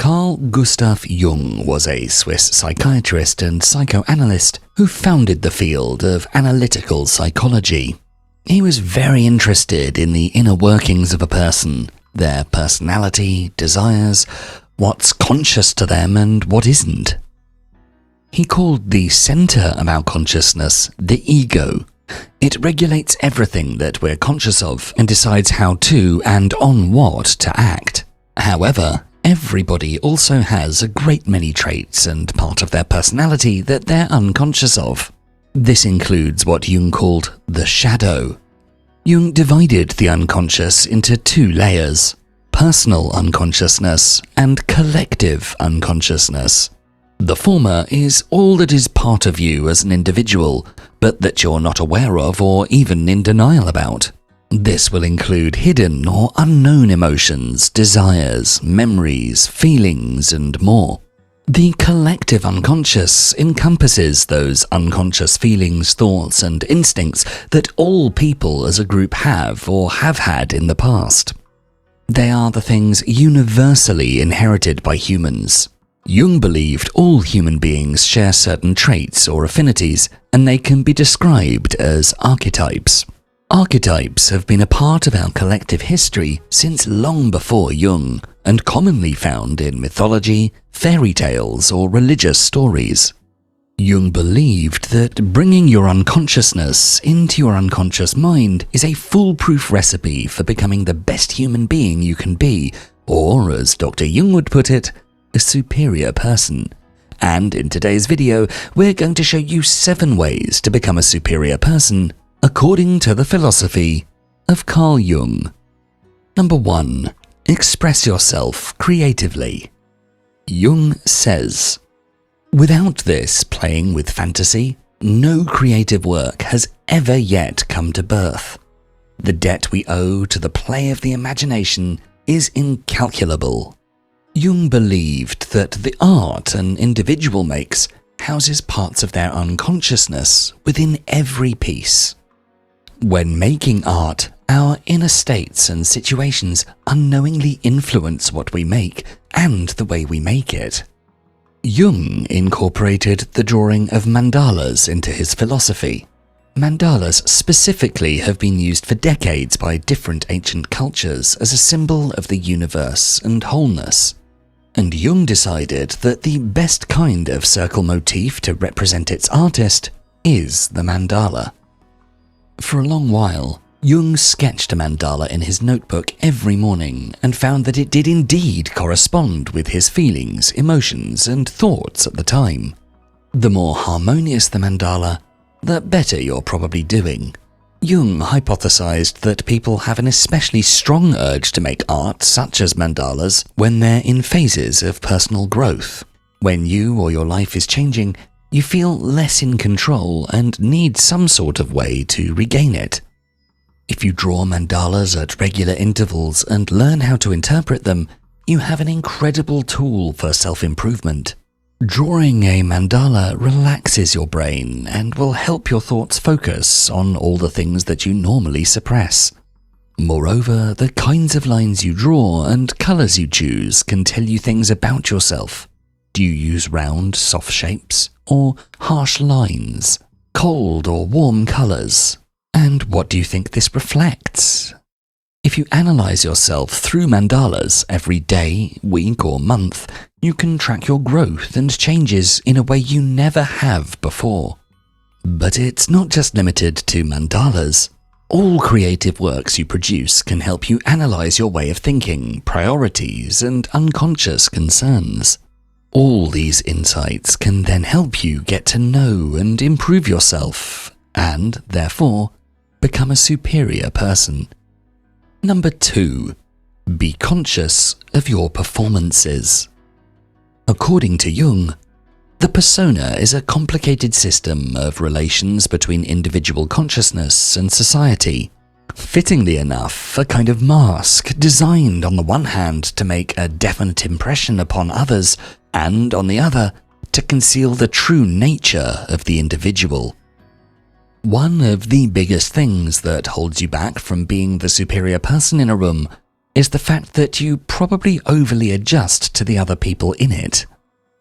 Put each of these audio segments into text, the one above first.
Carl Gustav Jung was a Swiss psychiatrist and psychoanalyst who founded the field of analytical psychology. He was very interested in the inner workings of a person, their personality, desires, what's conscious to them and what isn't. He called the center of our consciousness the ego. It regulates everything that we're conscious of and decides how to and on what to act. However, everybody also has a great many traits and part of their personality that they're unconscious of. This includes what Jung called the shadow. Jung divided the unconscious into two layers: personal unconsciousness and collective unconsciousness. The former is all that is part of you as an individual, but that you're not aware of or even in denial about. This will include hidden or unknown emotions, desires, memories, feelings, and more. The collective unconscious encompasses those unconscious feelings, thoughts, and instincts that all people as a group have or have had in the past. They are the things universally inherited by humans. Jung believed all human beings share certain traits or affinities, and they can be described as archetypes. Archetypes have been a part of our collective history since long before Jung, and commonly found in mythology, fairy tales, or religious stories. Jung believed that bringing your unconsciousness into your unconscious mind is a foolproof recipe for becoming the best human being you can be, or as Dr. Jung would put it, a superior person. And in today's video, we're going to show you 7 ways to become a superior person according to the philosophy of Carl Jung. Number 1. Express yourself creatively. Jung says, "Without this playing with fantasy, no creative work has ever yet come to birth. The debt we owe to the play of the imagination is incalculable." Jung believed that the art an individual makes houses parts of their unconsciousness within every piece. When making art, our inner states and situations unknowingly influence what we make and the way we make it. Jung incorporated the drawing of mandalas into his philosophy. Mandalas specifically have been used for decades by different ancient cultures as a symbol of the universe and wholeness. And Jung decided that the best kind of circle motif to represent its artist is the mandala. For a long while, Jung sketched a mandala in his notebook every morning and found that it did indeed correspond with his feelings, emotions, and thoughts at the time. The more harmonious the mandala, the better you're probably doing. Jung hypothesized that people have an especially strong urge to make art such as mandalas when they're in phases of personal growth. When you or your life is changing, you feel less in control and need some sort of way to regain it. If you draw mandalas at regular intervals and learn how to interpret them, you have an incredible tool for self-improvement. Drawing a mandala relaxes your brain and will help your thoughts focus on all the things that you normally suppress. Moreover, the kinds of lines you draw and colors you choose can tell you things about yourself. Do you use round, soft shapes, or harsh lines, cold or warm colors? And what do you think this reflects? If you analyze yourself through mandalas every day, week, or month, you can track your growth and changes in a way you never have before. But it's not just limited to mandalas. All creative works you produce can help you analyze your way of thinking, priorities, and unconscious concerns. All these insights can then help you get to know and improve yourself, and, therefore, become a superior person. Number 2. Be conscious of your performances. According to Jung, the persona is a complicated system of relations between individual consciousness and society. Fittingly enough, a kind of mask designed on the one hand to make a definite impression upon others, and on the other, to conceal the true nature of the individual. One of the biggest things that holds you back from being the superior person in a room is the fact that you probably overly adjust to the other people in it.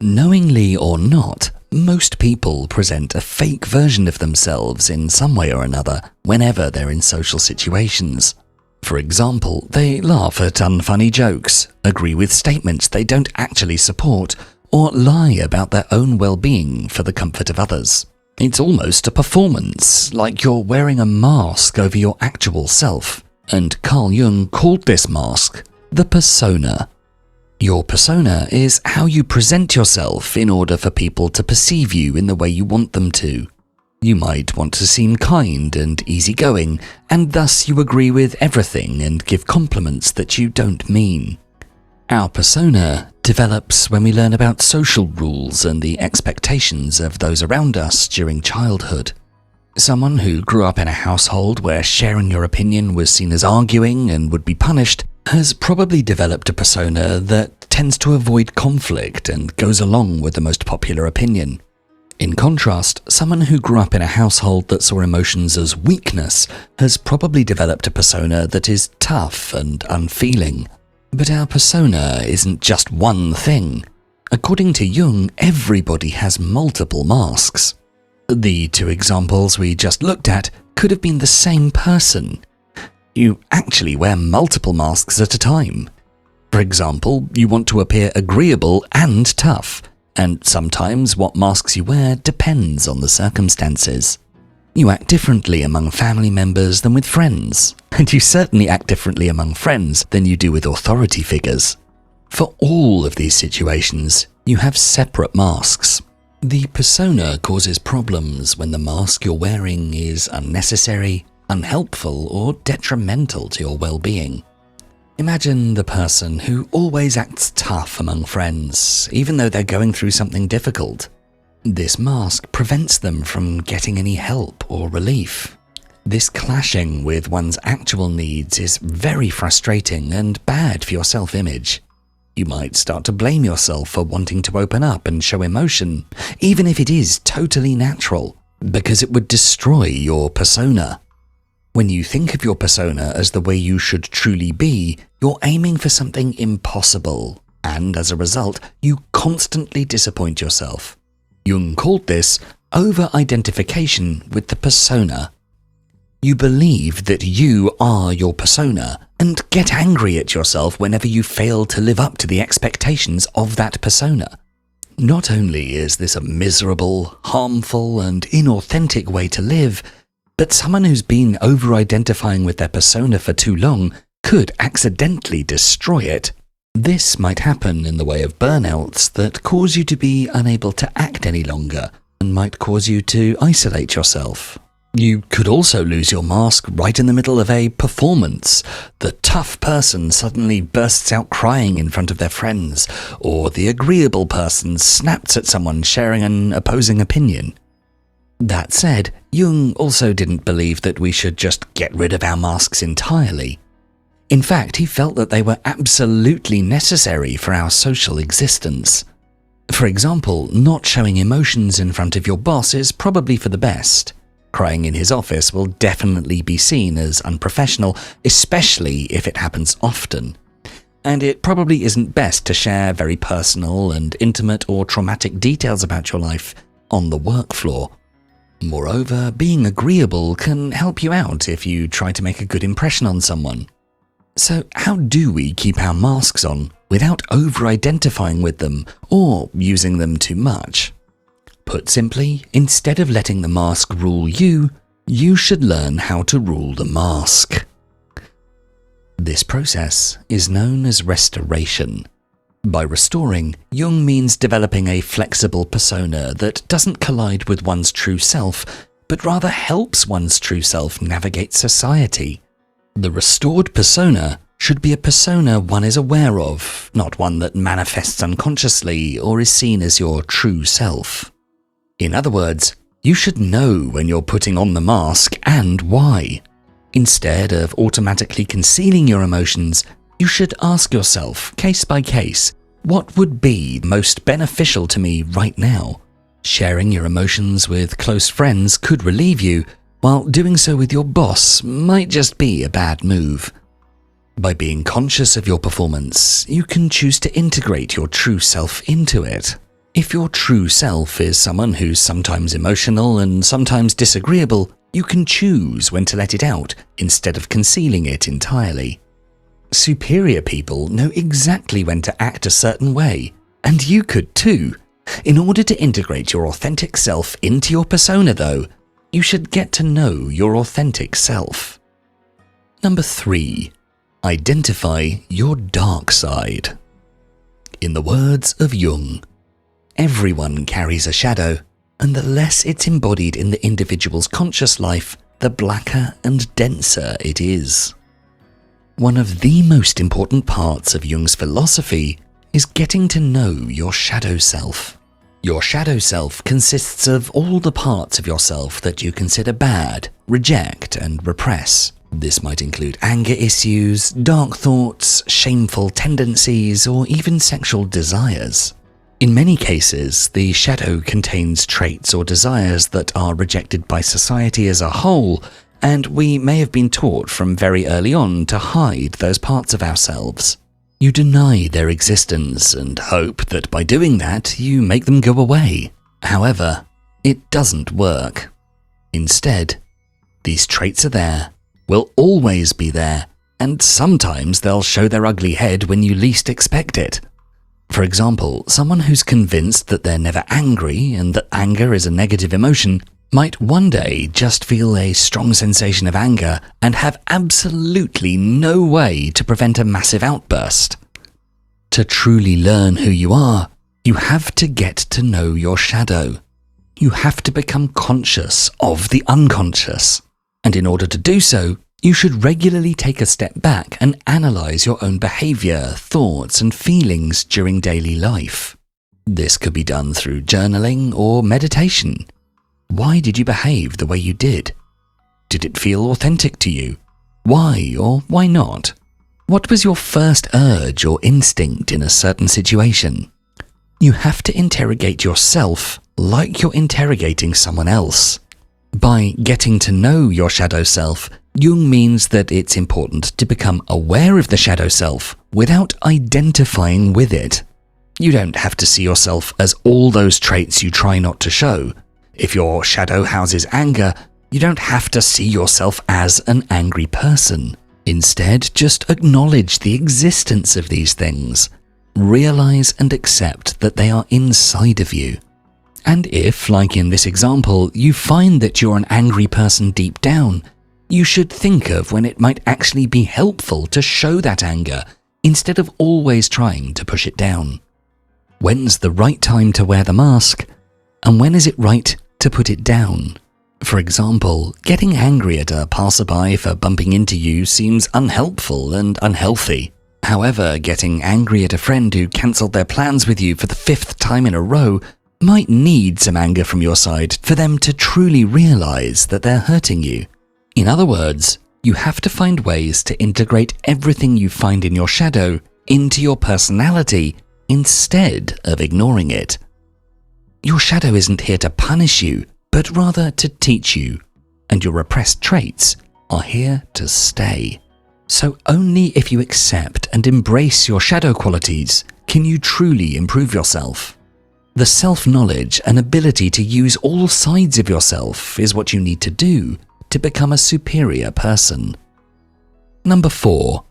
Knowingly or not, most people present a fake version of themselves in some way or another whenever they're in social situations. For example, they laugh at unfunny jokes, agree with statements they don't actually support, or lie about their own well-being for the comfort of others. It's almost a performance, like you're wearing a mask over your actual self, and Carl Jung called this mask the persona. Your persona is how you present yourself in order for people to perceive you in the way you want them to. You might want to seem kind and easygoing, and thus you agree with everything and give compliments that you don't mean. Our persona develops when we learn about social rules and the expectations of those around us during childhood. Someone who grew up in a household where sharing your opinion was seen as arguing and would be punished has probably developed a persona that tends to avoid conflict and goes along with the most popular opinion. In contrast, someone who grew up in a household that saw emotions as weakness has probably developed a persona that is tough and unfeeling. But our persona isn't just one thing. According to Jung, everybody has multiple masks. The two examples we just looked at could have been the same person. You actually wear multiple masks at a time. For example, you want to appear agreeable and tough, and sometimes what masks you wear depends on the circumstances. You act differently among family members than with friends, and you certainly act differently among friends than you do with authority figures. For all of these situations, you have separate masks. The persona causes problems when the mask you're wearing is unnecessary, unhelpful, or detrimental to your well-being. Imagine the person who always acts tough among friends, even though they're going through something difficult. This mask prevents them from getting any help or relief. This clashing with one's actual needs is very frustrating and bad for your self-image. You might start to blame yourself for wanting to open up and show emotion, even if it is totally natural, because it would destroy your persona. When you think of your persona as the way you should truly be, you're aiming for something impossible, and as a result, you constantly disappoint yourself. Jung called this over-identification with the persona. You believe that you are your persona and get angry at yourself whenever you fail to live up to the expectations of that persona. Not only is this a miserable, harmful, and inauthentic way to live, but someone who's been over-identifying with their persona for too long could accidentally destroy it. This might happen in the way of burnouts that cause you to be unable to act any longer and might cause you to isolate yourself. You could also lose your mask right in the middle of a performance. The tough person suddenly bursts out crying in front of their friends, or the agreeable person snaps at someone sharing an opposing opinion. That said, Jung also didn't believe that we should just get rid of our masks entirely. In fact, he felt that they were absolutely necessary for our social existence. For example, not showing emotions in front of your boss is probably for the best. Crying in his office will definitely be seen as unprofessional, especially if it happens often. And it probably isn't best to share very personal and intimate or traumatic details about your life on the work floor. Moreover, being agreeable can help you out if you try to make a good impression on someone. So how do we keep our masks on without over-identifying with them or using them too much? Put simply, instead of letting the mask rule you, you should learn how to rule the mask. This process is known as restoration. By restoring, Jung means developing a flexible persona that doesn't collide with one's true self, but rather helps one's true self navigate society. The restored persona should be a persona one is aware of, not one that manifests unconsciously or is seen as your true self. In other words, you should know when you're putting on the mask and why. Instead of automatically concealing your emotions, you should ask yourself, case by case, what would be most beneficial to me right now? Sharing your emotions with close friends could relieve you, while doing so with your boss might just be a bad move. By being conscious of your performance, you can choose to integrate your true self into it. If your true self is someone who's sometimes emotional and sometimes disagreeable, you can choose when to let it out instead of concealing it entirely. Superior people know exactly when to act a certain way, and you could too. In order to integrate your authentic self into your persona, though, you should get to know your authentic self. Number 3. Identify your dark side. In the words of Jung, everyone carries a shadow, and the less it's embodied in the individual's conscious life, the blacker and denser it is. One of the most important parts of Jung's philosophy is getting to know your shadow self. Your shadow self consists of all the parts of yourself that you consider bad, reject, and repress. This might include anger issues, dark thoughts, shameful tendencies, or even sexual desires. In many cases, the shadow contains traits or desires that are rejected by society as a whole, and we may have been taught from very early on to hide those parts of ourselves. You deny their existence and hope that by doing that, you make them go away. However, it doesn't work. Instead, these traits are there, will always be there, and sometimes they'll show their ugly head when you least expect it. For example, someone who's convinced that they're never angry and that anger is a negative emotion might one day just feel a strong sensation of anger and have absolutely no way to prevent a massive outburst. To truly learn who you are, you have to get to know your shadow. You have to become conscious of the unconscious. And in order to do so, you should regularly take a step back and analyze your own behavior, thoughts, and feelings during daily life. This could be done through journaling or meditation. Why did you behave the way you did? Did it feel authentic to you? Why or why not? What was your first urge or instinct in a certain situation? You have to interrogate yourself like you're interrogating someone else. By getting to know your shadow self, Jung means that it's important to become aware of the shadow self without identifying with it. You don't have to see yourself as all those traits you try not to show. If your shadow houses anger, you don't have to see yourself as an angry person. Instead, just acknowledge the existence of these things. Realize and accept that they are inside of you. And if, like in this example, you find that you're an angry person deep down, you should think of when it might actually be helpful to show that anger instead of always trying to push it down. When's the right time to wear the mask? And when is it right to put it down? For example, getting angry at a passerby for bumping into you seems unhelpful and unhealthy. However, getting angry at a friend who cancelled their plans with you for the 5th time in a row might need some anger from your side for them to truly realize that they're hurting you. In other words, you have to find ways to integrate everything you find in your shadow into your personality instead of ignoring it. Your shadow isn't here to punish you, but rather to teach you, and your repressed traits are here to stay. So only if you accept and embrace your shadow qualities can you truly improve yourself. The self-knowledge and ability to use all sides of yourself is what you need to do to become a superior person. Number 4.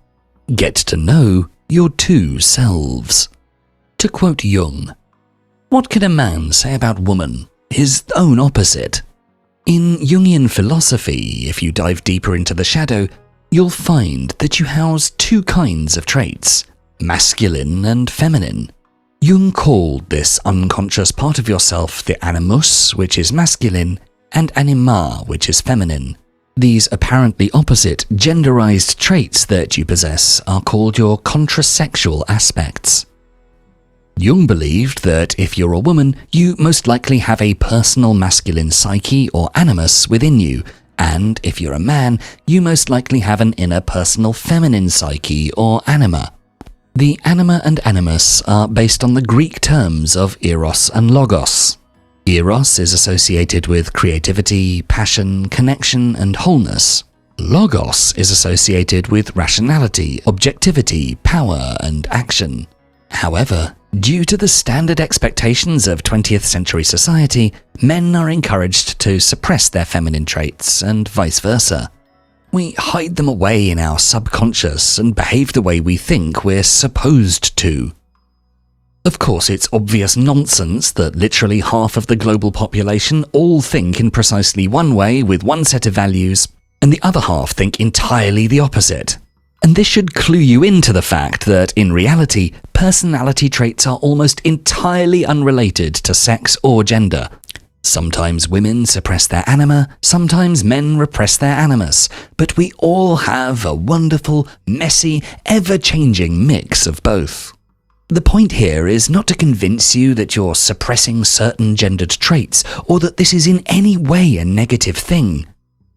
Get to know your two selves. To quote Jung, "What can a man say about woman, his own opposite?" In Jungian philosophy, if you dive deeper into the shadow, you'll find that you house two kinds of traits, masculine and feminine. Jung called this unconscious part of yourself the animus, which is masculine, and anima, which is feminine. These apparently opposite, genderized traits that you possess are called your contrasexual aspects. Jung believed that if you're a woman, you most likely have a personal masculine psyche or animus within you, and if you're a man, you most likely have an inner personal feminine psyche or anima. The anima and animus are based on the Greek terms of eros and logos. Eros is associated with creativity, passion, connection, and wholeness. Logos is associated with rationality, objectivity, power, and action. However, due to the standard expectations of 20th century society, men are encouraged to suppress their feminine traits and vice versa. We hide them away in our subconscious and behave the way we think we're supposed to. Of course, it's obvious nonsense that literally half of the global population all think in precisely one way with one set of values, and the other half think entirely the opposite. And this should clue you into the fact that, in reality, personality traits are almost entirely unrelated to sex or gender. Sometimes women suppress their anima, sometimes men repress their animus, but we all have a wonderful, messy, ever-changing mix of both. The point here is not to convince you that you're suppressing certain gendered traits or that this is in any way a negative thing,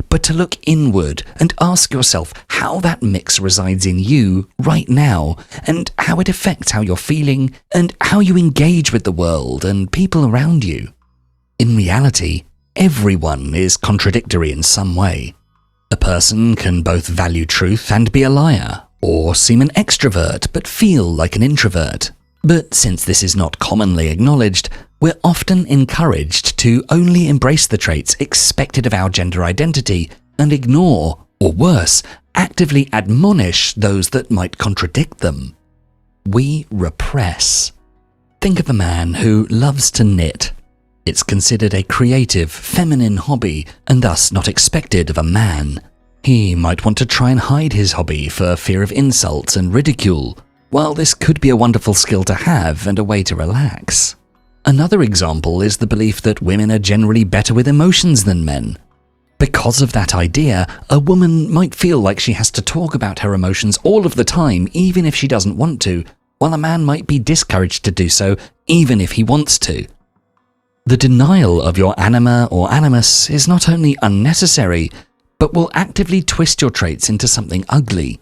but to look inward and ask yourself how that mix resides in you right now and how it affects how you're feeling and how you engage with the world and people around you. In reality, everyone is contradictory in some way. A person can both value truth and be a liar, or seem an extrovert but feel like an introvert. But since this is not commonly acknowledged, we're often encouraged to only embrace the traits expected of our gender identity and ignore, or worse, actively admonish those that might contradict them. We repress. Think of a man who loves to knit. It's considered a creative, feminine hobby and thus not expected of a man. He might want to try and hide his hobby for fear of insult and ridicule. While this could be a wonderful skill to have and a way to relax. Another example is the belief that women are generally better with emotions than men. Because of that idea, a woman might feel like she has to talk about her emotions all of the time even if she doesn't want to, while a man might be discouraged to do so even if he wants to. The denial of your anima or animus is not only unnecessary, but will actively twist your traits into something ugly.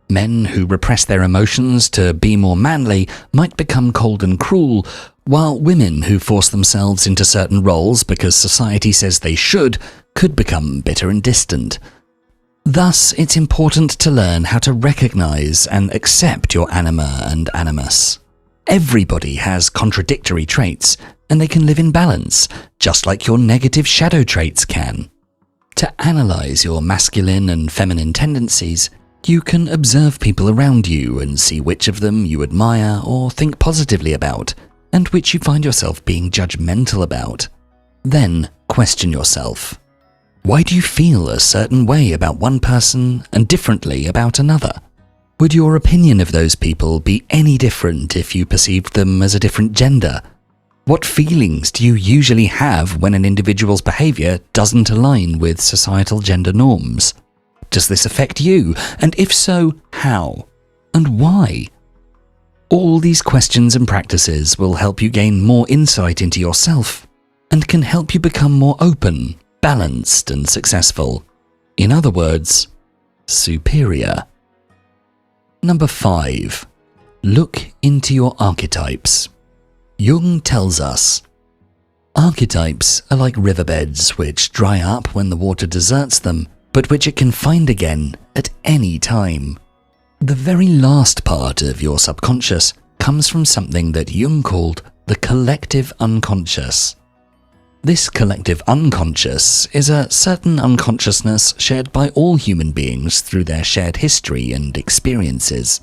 Men who repress their emotions to be more manly might become cold and cruel, while women who force themselves into certain roles because society says they should could become bitter and distant. Thus, it's important to learn how to recognize and accept your anima and animus. Everybody has contradictory traits, and they can live in balance, just like your negative shadow traits can. To analyze your masculine and feminine tendencies, you can observe people around you and see which of them you admire or think positively about, and which you find yourself being judgmental about. Then question yourself. Why do you feel a certain way about one person and differently about another? Would your opinion of those people be any different if you perceived them as a different gender? What feelings do you usually have when an individual's behavior doesn't align with societal gender norms? Does this affect you? And if so, how? And why? All these questions and practices will help you gain more insight into yourself and can help you become more open, balanced, and successful. In other words, superior. Number 5. Look into your archetypes. Jung tells us, archetypes are like riverbeds which dry up when the water deserts them, but which it can find again at any time. The very last part of your subconscious comes from something that Jung called the collective unconscious. This collective unconscious is a certain unconsciousness shared by all human beings through their shared history and experiences.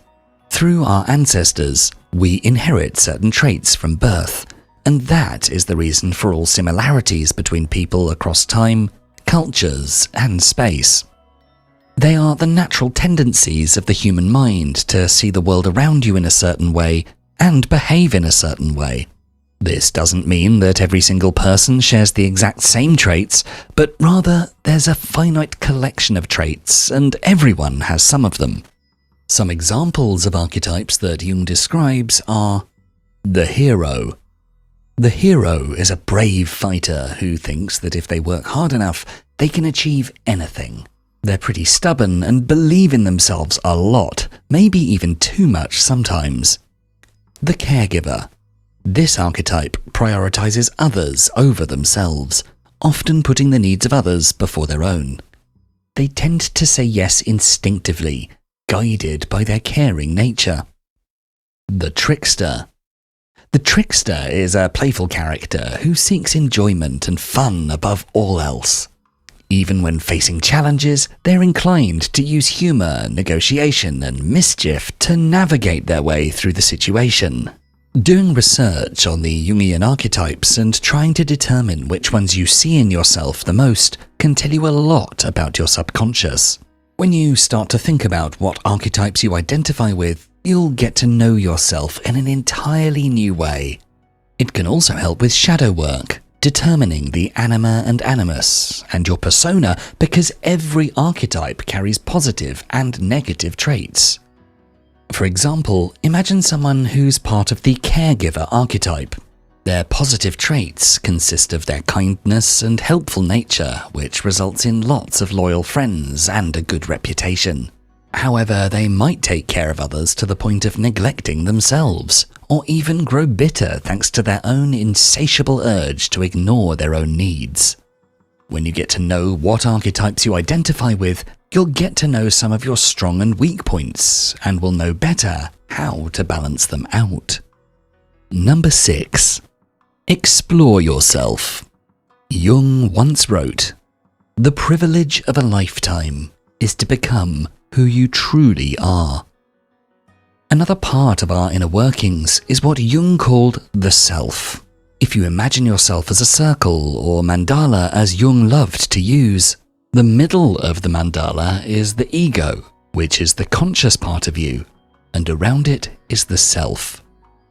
Through our ancestors, we inherit certain traits from birth, and that is the reason for all similarities between people across time, cultures, and space. They are the natural tendencies of the human mind to see the world around you in a certain way and behave in a certain way. This doesn't mean that every single person shares the exact same traits, but rather there's a finite collection of traits and everyone has some of them. Some examples of archetypes that Jung describes are the hero. The hero is a brave fighter who thinks that if they work hard enough, they can achieve anything. They're pretty stubborn and believe in themselves a lot, maybe even too much sometimes. The caregiver. This archetype prioritizes others over themselves, often putting the needs of others before their own. they tend to say yes instinctively, guided by their caring nature. The trickster. The trickster is a playful character who seeks enjoyment and fun above all else. Even when facing challenges, they're inclined to use humour, negotiation, and mischief to navigate their way through the situation. Doing research on the Jungian archetypes and trying to determine which ones you see in yourself the most can tell you a lot about your subconscious. When you start to think about what archetypes you identify with, you'll get to know yourself in an entirely new way. It can also help with shadow work, determining the anima and animus, and your persona, because every archetype carries positive and negative traits. For example, imagine someone who's part of the caregiver archetype. Their positive traits consist of their kindness and helpful nature, which results in lots of loyal friends and a good reputation. However, they might take care of others to the point of neglecting themselves, or even grow bitter thanks to their own insatiable urge to ignore their own needs. When you get to know what archetypes you identify with, you'll get to know some of your strong and weak points, and will know better how to balance them out. Number 6. Explore yourself. Jung once wrote, "The privilege of a lifetime is to become who you truly are." Another part of our inner workings is what Jung called the self. If you imagine yourself as a circle or mandala as Jung loved to use, the middle of the mandala is the ego, which is the conscious part of you, and around it is the self.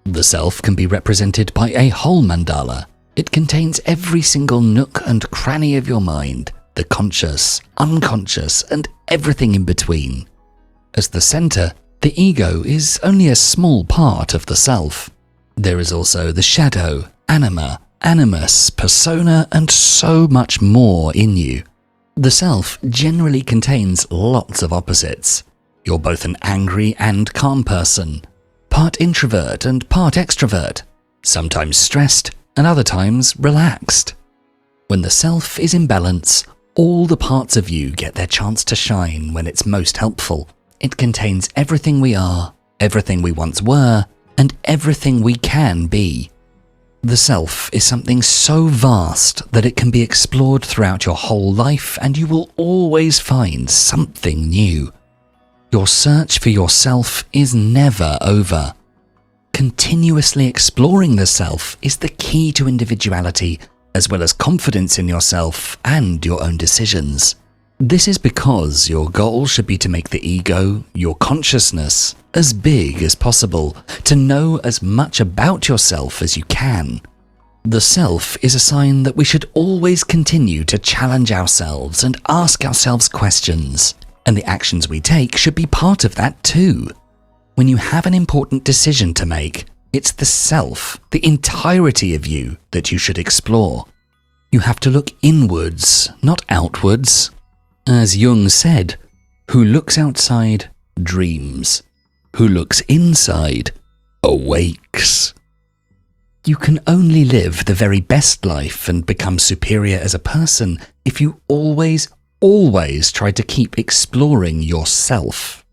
The self can be represented by a whole mandala. It contains every single nook and cranny of your mind, the conscious, unconscious, and everything in between. As the center, the ego is only a small part of the self. There is also the shadow, anima, animus, persona, and so much more in you. The self generally contains lots of opposites. You're both an angry and calm person, part introvert and part extrovert, sometimes stressed and other times relaxed. When the self is in balance, all the parts of you get their chance to shine when it's most helpful. It contains everything we are, everything we once were, and everything we can be. The self is something so vast that it can be explored throughout your whole life, and you will always find something new. Your search for yourself is never over. Continuously exploring the self is the key to individuality, as well as confidence in yourself and your own decisions. This is because your goal should be to make the ego, your consciousness, as big as possible, to know as much about yourself as you can. The self is a sign that we should always continue to challenge ourselves and ask ourselves questions, and the actions we take should be part of that too. When you have an important decision to make, it's the self, the entirety of you, that you should explore. You have to look inwards, not outwards. As Jung said, "Who looks outside dreams. Who looks inside awakes." You can only live the very best life and become superior as a person if you always try to keep exploring yourself.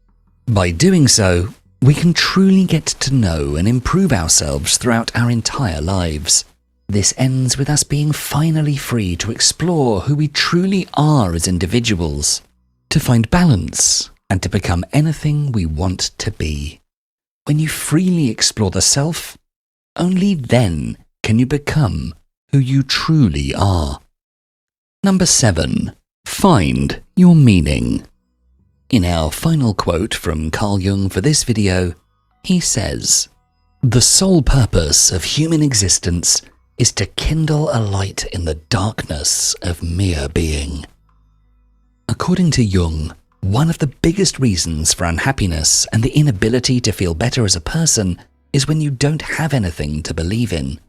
By doing so, we can truly get to know and improve ourselves throughout our entire lives. This ends with us being finally free to explore who we truly are as individuals, to find balance, and to become anything we want to be. When you freely explore the self, only then can you become who you truly are. Number 7. Find your meaning. In our final quote from Carl Jung for this video, he says, "The sole purpose of human existence is to kindle a light in the darkness of mere being." According to Jung, one of the biggest reasons for unhappiness and the inability to feel better as a person is when you don't have anything to believe in.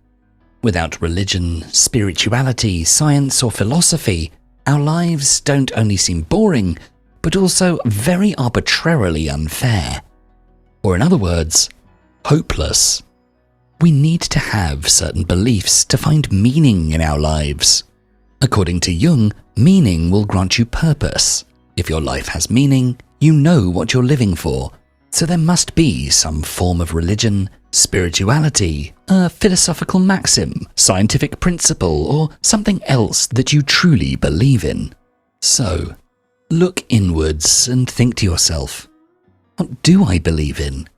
Without religion, spirituality, science, or philosophy, our lives don't only seem boring, but also very arbitrarily unfair. Or in other words, hopeless. We need to have certain beliefs to find meaning in our lives. According to Jung, meaning will grant you purpose. If your life has meaning, you know what you're living for. So there must be some form of religion, spirituality, a philosophical maxim, scientific principle, or something else that you truly believe in. So, look inwards and think to yourself, what do I believe in?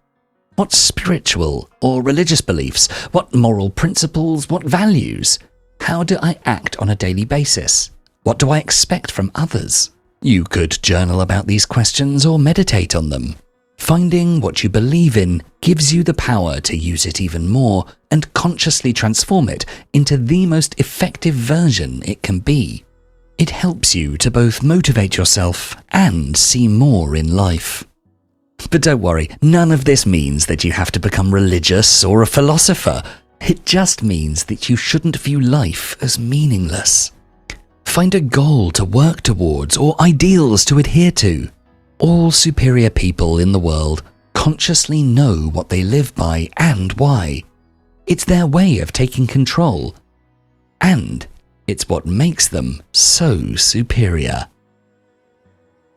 What spiritual or religious beliefs? What moral principles? What values? How do I act on a daily basis? What do I expect from others? You could journal about these questions or meditate on them. Finding what you believe in gives you the power to use it even more and consciously transform it into the most effective version it can be. It helps you to both motivate yourself and see more in life. But don't worry, none of this means that you have to become religious or a philosopher. It just means that you shouldn't view life as meaningless. Find a goal to work towards or ideals to adhere to. All superior people in the world consciously know what they live by and why. It's their way of taking control. And it's what makes them so superior.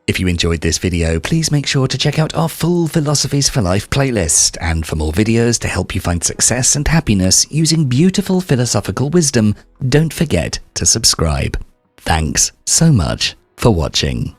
If you enjoyed this video, please make sure to check out our full Philosophies for Life playlist, and for more videos to help you find success and happiness using beautiful philosophical wisdom, don't forget to subscribe. Thanks so much for watching.